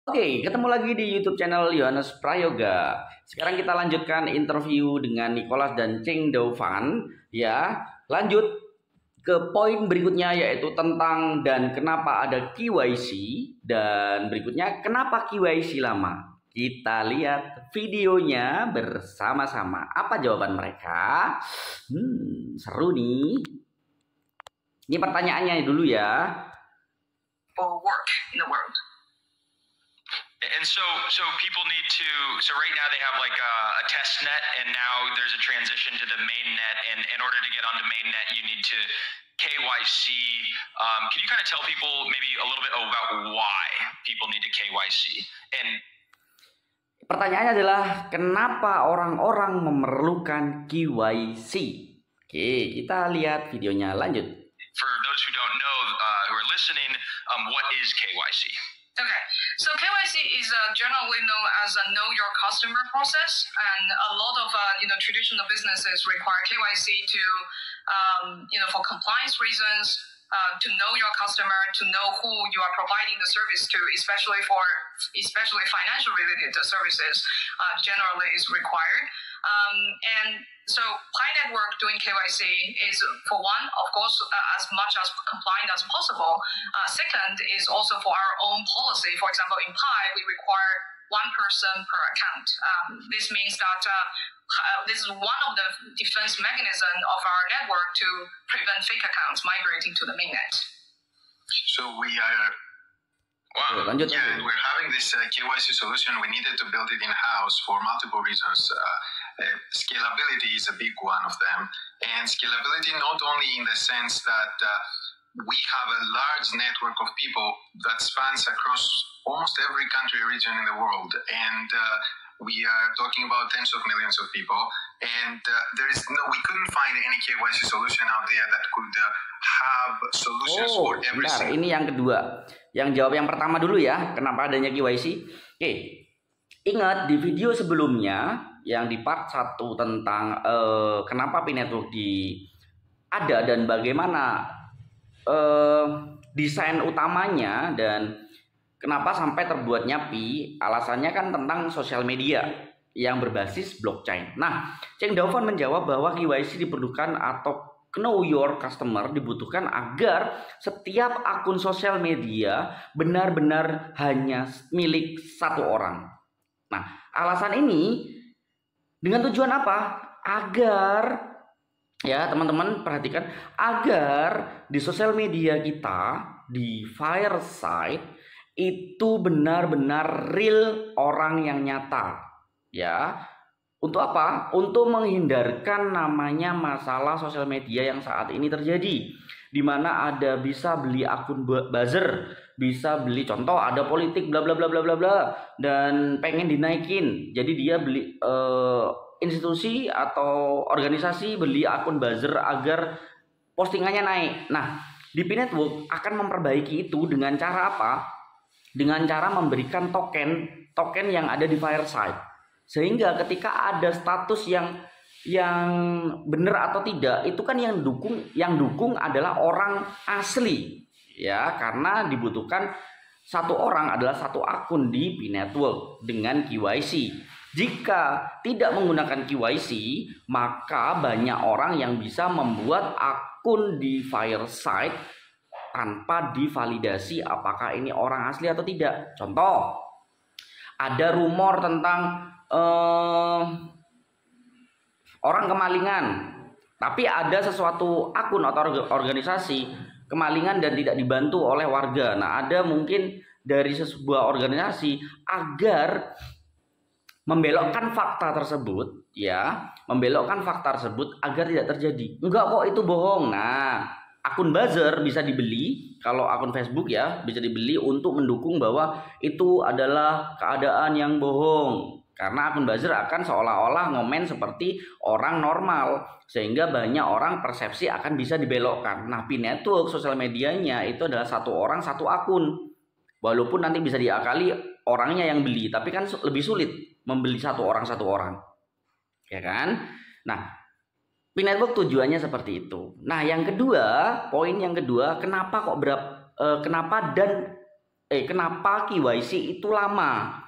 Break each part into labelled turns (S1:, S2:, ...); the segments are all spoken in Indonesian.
S1: Oke, ketemu lagi di YouTube channel Yohanes Prayoga. Sekarang kita lanjutkan interview dengan Nicholas dan Cheng Dovan. Ya, lanjut ke poin berikutnya yaitu tentang dan kenapa ada KYC dan berikutnya kenapa KYC lama. Kita lihat videonya bersama-sama. Apa jawaban mereka? Seru nih. Ini pertanyaannya dulu ya.
S2: Or work in the world. And so people need to, so right now they have like a test net and now there's a transition to the main net, and in order to get onto main net you need to KYC. Can you kind of tell people maybe a little bit about why people need to KYC? And
S1: pertanyaannya adalah kenapa orang-orang memerlukan KYC? Oke, kita lihat videonya lanjut.
S2: For those who don't know, who are listening, what is KYC? Okay, so KYC is generally known as a know your customer process, and a lot of traditional businesses require KYC to for compliance reasons, to know your customer, to know who you are providing the service to, especially financial related services, generally is required. And so Pi Network doing KYC is, for one, of course, as much as compliant as possible. Second is also for our own policy. For example, in Pi, we require one person per account. This means that this is one of the defense mechanism of our network to prevent fake accounts migrating to the mainnet. So we are we're having this KYC solution. We needed to build it in-house for multiple reasons. Scalability is a big one of them. And scalability not only in the sense that we have a large network of people that spans across almost every country region in the world. And we are talking about tens of millions of people. And we couldn't find any KYC solution out there that could have solutions for every single.
S1: Ini yang kedua. Yang jawab yang pertama dulu ya, kenapa adanya KYC. Oke, ingat di video sebelumnya yang di part 1 tentang kenapa Pi Network ada dan bagaimana desain utamanya dan kenapa sampai terbuatnya Pi, alasannya kan tentang sosial media yang berbasis blockchain. Nah, Cheng Dovan menjawab bahwa KYC diperlukan atau know your customer dibutuhkan agar setiap akun sosial media benar-benar hanya milik satu orang. Nah, alasan ini dengan tujuan apa? Agar, ya teman-teman perhatikan, agar di sosial media kita, di Fireside, itu benar-benar real orang yang nyata. Ya, untuk apa? Untuk menghindarkan namanya masalah sosial media yang saat ini terjadi, di mana ada bisa beli akun buzzer, bisa beli, contoh ada politik bla bla bla bla bla bla dan pengen dinaikin, jadi dia beli institusi atau organisasi beli akun buzzer agar postingannya naik. Nah, di Pi Network akan memperbaiki itu dengan cara apa? Dengan cara memberikan token yang ada di Fireside. Sehingga ketika ada status yang benar atau tidak, itu kan yang dukung adalah orang asli, ya, karena dibutuhkan satu orang adalah satu akun di Pi Network dengan KYC. Jika tidak menggunakan KYC, maka banyak orang yang bisa membuat akun di Fireside tanpa divalidasi apakah ini orang asli atau tidak. Contoh, ada rumor tentang orang kemalingan, tapi ada sesuatu akun atau organisasi kemalingan dan tidak dibantu oleh warga. Nah, ada mungkin dari sebuah organisasi agar membelokkan fakta tersebut, ya, membelokkan fakta tersebut agar tidak terjadi. Enggak kok, itu bohong. Nah, akun buzzer bisa dibeli, kalau akun Facebook ya bisa dibeli untuk mendukung bahwa itu adalah keadaan yang bohong. Karena akun buzzer akan seolah-olah ngomen seperti orang normal, sehingga banyak orang persepsi akan bisa dibelokkan. Nah, Pi Network sosial medianya itu adalah satu orang satu akun. Walaupun nanti bisa diakali orangnya yang beli, tapi kan lebih sulit membeli satu orang, ya kan? Nah, Pi Network tujuannya seperti itu. Nah, yang kedua, poin yang kedua, kenapa dan kenapa KYC itu lama?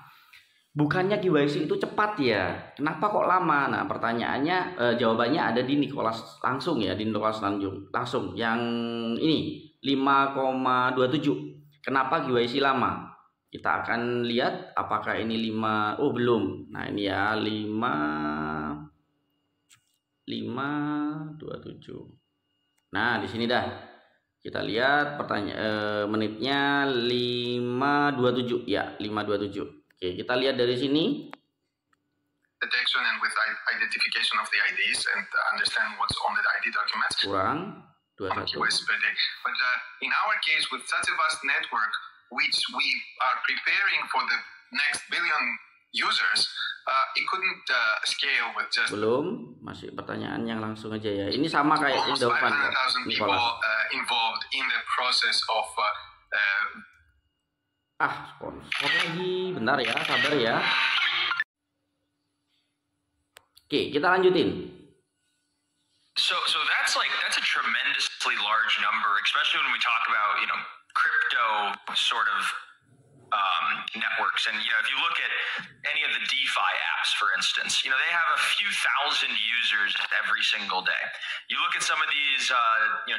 S1: Bukannya KYC itu cepat ya? Kenapa kok lama? Nah, pertanyaannya, jawabannya ada di Nicholas langsung ya, di Nicholas langsung. Yang ini 5,27. Kenapa KYC lama? Kita akan lihat apakah ini 5. Oh, belum. Nah, ini ya 5,27. Nah, di sini dah. Kita lihat menitnya 5,27 ya, 5,27. Oke, kita lihat dari sini.
S2: Detection and with identification of the IDs and understand what's on the ID documents.
S1: Kurang 21.
S2: Per day. But in our case, with such a vast network, which we are preparing for the next billion users, it couldn't scale with just.
S1: Belum, masih pertanyaan yang langsung aja ya. Ini sama kayak
S2: almost 500,000 people involved in the process of.
S1: Sponsor lagi, bentar ya, sabar ya. Oke, kita lanjutin.
S2: So that's a tremendously large number, especially when we talk about crypto sort of networks. And if you look at any of the DeFi apps, for instance, they have a few thousand users every single day. You look at some of these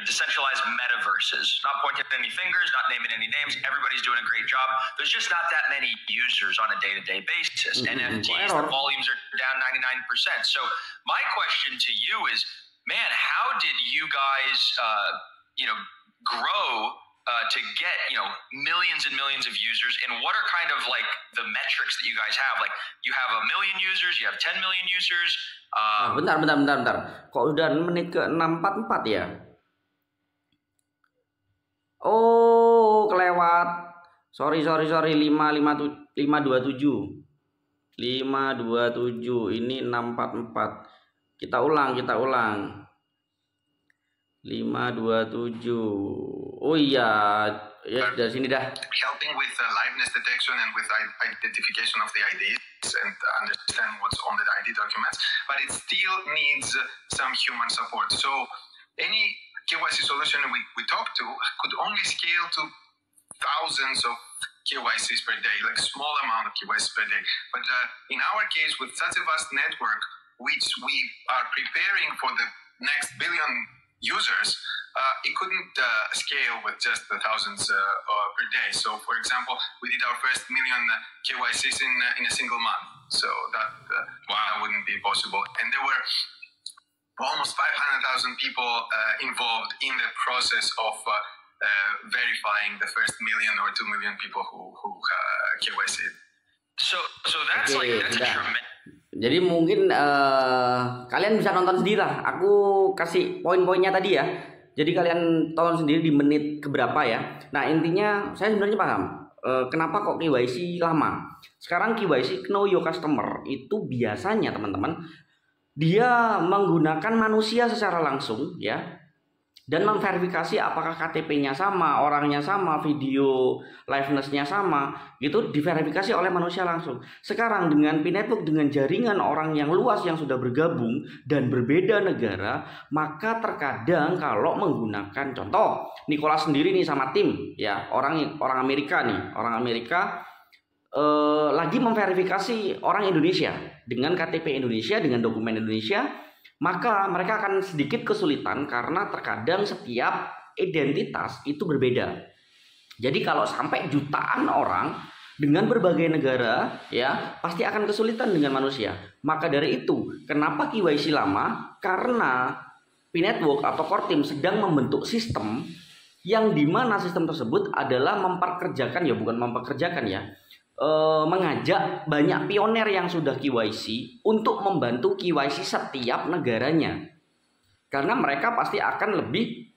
S2: decentralized metaverses, not pointing at any fingers, not naming any names, everybody's doing a great job. There's just not that many users on a day-to-day basis. NFTs, the volumes are down 99%. So my question to you is, man, how did you guys grow to get millions and millions of users, and what are kind of like the metrics that you guys have? Like, you have 1 million users, you have 10 million users.
S1: Bentar. Kok udah menit ke 6.44 ya? Oh, kelewat. Sorry. 527. 527. Ini 644. Kita ulang. 527. Oh iya, ya dari sini dah.
S2: Helping with liveness detection and with identification of the IDs and understand what's on the ID documents, but it still needs some human support. So any KYC solution we talk to could only scale to thousands of KYCs per day, like small amount of KYCs per day. But in our case, with such a vast network, which we are preparing for the next billion users, it couldn't scale with just the thousands per day. So, for example, we did our first million KYCs in a single month. So that wouldn't be possible. And there were almost 500,000 people involved in the process of verifying the first million or 2 million people who KYC. So that's that's a tremendous.
S1: Jadi mungkin kalian bisa nonton sendiri lah. Aku kasih poin-poinnya tadi ya. Jadi kalian tonton sendiri di menit keberapa ya. Nah, intinya saya sebenarnya paham kenapa kok KYC lama. Sekarang KYC, Know Your Customer, itu biasanya teman-teman dia menggunakan manusia secara langsung ya, dan memverifikasi apakah KTP-nya sama, orangnya sama, video liveness-nya sama, itu diverifikasi oleh manusia langsung. Sekarang dengan P-Network, dengan jaringan orang yang luas yang sudah bergabung dan berbeda negara, maka terkadang kalau menggunakan contoh Nicholas sendiri nih sama tim ya, orang Amerika nih, lagi memverifikasi orang Indonesia dengan KTP Indonesia, dengan dokumen Indonesia, maka mereka akan sedikit kesulitan karena terkadang setiap identitas itu berbeda. Jadi kalau sampai jutaan orang dengan berbagai negara ya, pasti akan kesulitan dengan manusia. Maka dari itu, kenapa KYC lama? Karena P-Network atau Core Team sedang membentuk sistem yang dimana sistem tersebut adalah mengajak banyak pioner yang sudah KYC untuk membantu KYC setiap negaranya. Karena mereka pasti akan lebih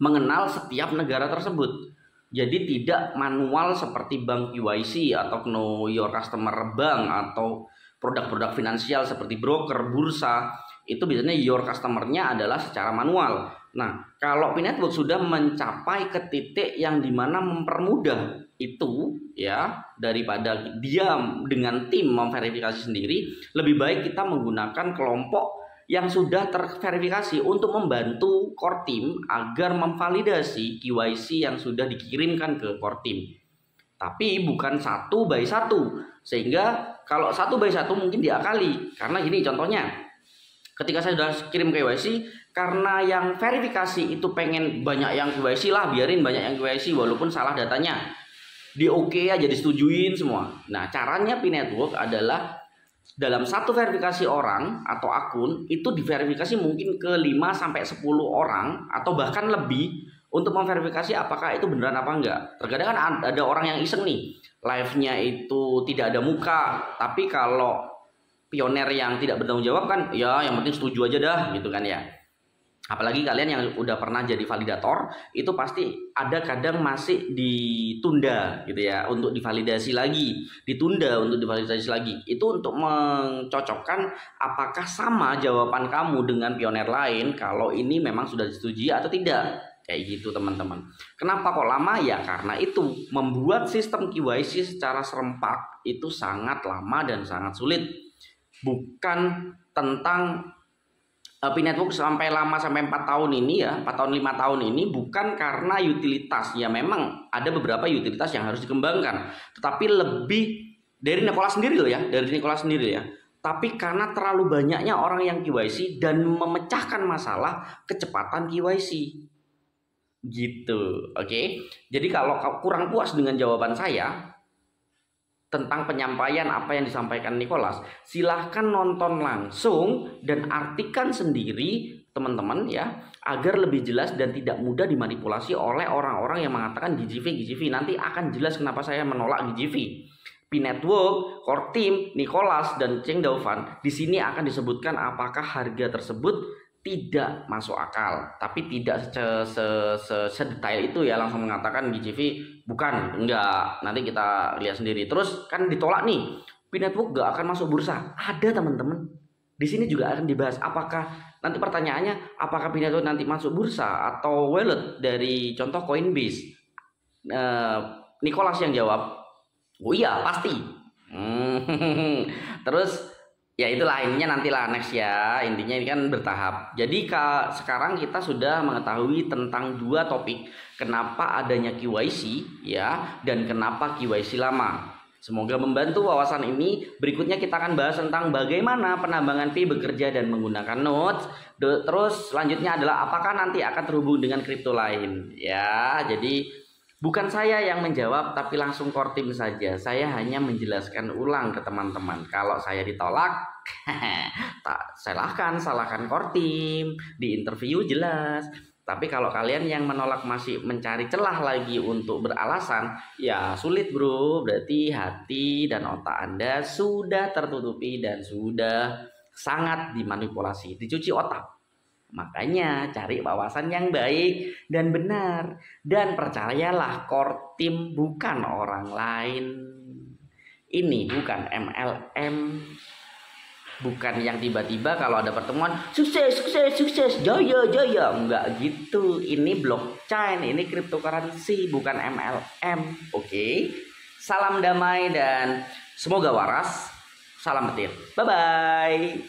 S1: mengenal setiap negara tersebut. Jadi tidak manual seperti bank KYC atau Know Your Customer bank atau produk-produk finansial seperti broker, bursa. Itu biasanya your customer-nya adalah secara manual. Nah, kalau P-Network sudah mencapai ke titik yang dimana mempermudah itu ya, daripada dia dengan tim memverifikasi sendiri, lebih baik kita menggunakan kelompok yang sudah terverifikasi untuk membantu Core Team agar memvalidasi KYC yang sudah dikirimkan ke Core Team. tapi bukan 1/1. Sehingga kalau 1/1 mungkin diakali. Karena gini contohnya, ketika saya sudah kirim KYC, karena yang verifikasi itu pengen banyak yang KYC lah, biarin banyak yang KYC walaupun salah datanya, di oke aja, disetujuin semua. Nah, caranya P-Network adalah dalam satu verifikasi orang atau akun itu diverifikasi mungkin ke 5-10 orang atau bahkan lebih untuk memverifikasi apakah itu beneran apa enggak. Terkadang kan ada orang yang iseng nih, live-nya itu tidak ada muka, tapi kalau pioner yang tidak bertanggung jawab kan ya yang penting setuju aja dah gitu kan ya. Apalagi kalian yang udah pernah jadi validator, itu pasti ada kadang masih ditunda gitu ya untuk divalidasi lagi, ditunda untuk divalidasi lagi. Itu untuk mencocokkan apakah sama jawaban kamu dengan pioner lain kalau ini memang sudah disetujui atau tidak. Kayak gitu teman-teman. Kenapa kok lama? Ya karena itu membuat sistem KYC secara serempak itu sangat lama dan sangat sulit. Bukan tentang P-Network sampai lama sampai 4 tahun ini ya, 4 tahun 5 tahun ini bukan karena utilitas. Ya memang ada beberapa utilitas yang harus dikembangkan, tetapi lebih dari Nikola sendiri loh ya, dari Nikola sendiri ya. Tapi karena terlalu banyaknya orang yang KYC dan memecahkan masalah kecepatan KYC. Gitu, oke. Jadi kalau kurang puas dengan jawaban saya tentang penyampaian apa yang disampaikan Nicholas, silahkan nonton langsung dan artikan sendiri teman-teman ya, agar lebih jelas dan tidak mudah dimanipulasi oleh orang-orang yang mengatakan GGV. Nanti akan jelas kenapa saya menolak GGV. P-Network, Core Team, Nicholas dan Cheng Daofan di sini akan disebutkan apakah harga tersebut tidak masuk akal, tapi tidak sedetail itu ya langsung mengatakan GGV bukan, enggak, nanti kita lihat sendiri. Terus kan ditolak nih, P-Network enggak akan masuk bursa. Ada teman-teman, di sini juga akan dibahas apakah nanti pertanyaannya apakah P-Network nanti masuk bursa atau wallet dari contoh Coinbase. Nicholas yang jawab, oh iya pasti. Terus ya itu lainnya nantilah next ya, intinya ini kan bertahap. Jadi sekarang kita sudah mengetahui tentang 2 topik, kenapa adanya KYC ya, dan kenapa KYC lama. Semoga membantu wawasan ini. Berikutnya kita akan bahas tentang bagaimana penambangan P bekerja dan menggunakan nodes. Terus selanjutnya adalah apakah nanti akan terhubung dengan kripto lain ya. Jadi bukan saya yang menjawab, tapi langsung Core Team saja. Saya hanya menjelaskan ulang ke teman-teman. Kalau saya ditolak, salahkan Core Team. Di interview jelas. Tapi kalau kalian yang menolak masih mencari celah lagi untuk beralasan, ya sulit bro. Berarti hati dan otak Anda sudah tertutupi dan sudah sangat dimanipulasi, dicuci otak. Makanya cari wawasan yang baik dan benar. Dan percayalah, Core Team bukan orang lain. Ini bukan MLM. Bukan yang tiba-tiba kalau ada pertemuan sukses, jaya. Enggak gitu. Ini blockchain, ini cryptocurrency, bukan MLM. Oke. Salam damai dan semoga waras. Salam petir. Bye-bye.